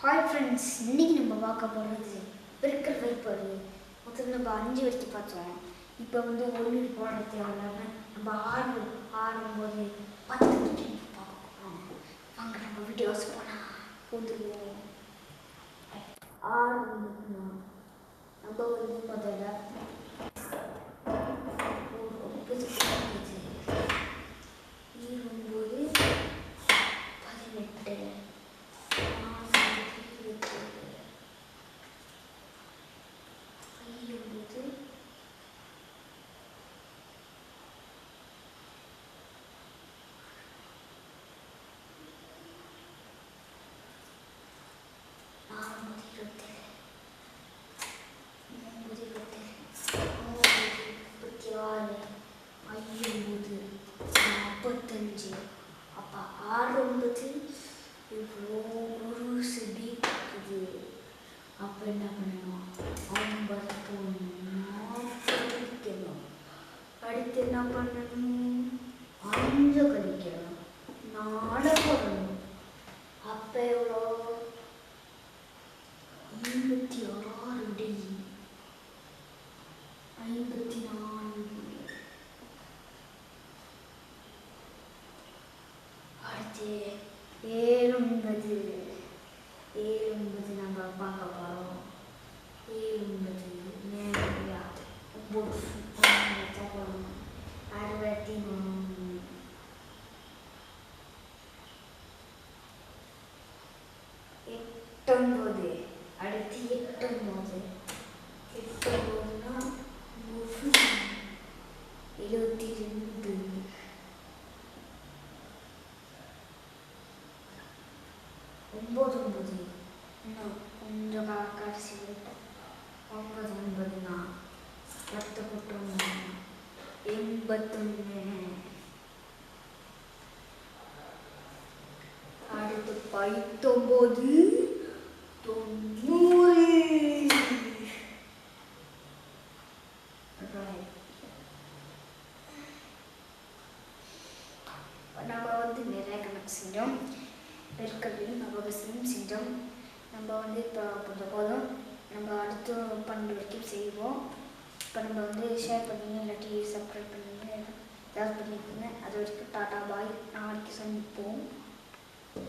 Hi friends, இன்றைக்கி நம்ம பார்க்க போகிறது பெருக்கிற வைப்பது. மொத்தம் நம்ம 5 வரைக்கும் பார்த்தோம். இப்போ வந்து ஒன்று போட தேவையில்லாமல் நம்ம ஆடும்போது 10 வரைக்கும் பார்க்க போகிறோம். வாங்க நம்ம வீடியோஸ் போனால் வந்துடுவோம். ஆரம்பிக்கணும். நம்ம வந்து முதல்ல அப்போ 6 இவ்வளோ ஒரு செடி இருக்குது. அப்போ என்ன பண்ணணும்? 9 போடணும், கழிக்கணும். அடுத்து என்ன பண்ணணும்? 5 கழிக்கணும், 4 போடணும். அப்போ எவ்வளோ? 56 டி 54. அடுத்து 7 நம்ம பார்க்க போகிறோம். 7 நேரடியா 9 64. அடுத்து 8னா 72. 9 இன்னும் கொஞ்சம் கடைசி 9னா 10 போட்டோம்னா 81. அடுத்து 19 90. நம்ம வந்து நிறைய கணக்கு செஞ்சோம். பெருக்கல்லையும் நவகசமும் செஞ்சோம். நம்ம வந்து இப்போ கொஞ்சம் போதும். நம்ம அடுத்து 12 வரைக்கும் செய்வோம். இப்போ நம்ம வந்து ஷேர் பண்ணுங்க, இல்லாட்டி சப்ஸ்கிரைப் பண்ணுங்க, ஏதாவது பண்ணிக்கோங்க. அது வரைக்கும் டாட்டா பாய். நாளைக்கு சந்திப்போம்.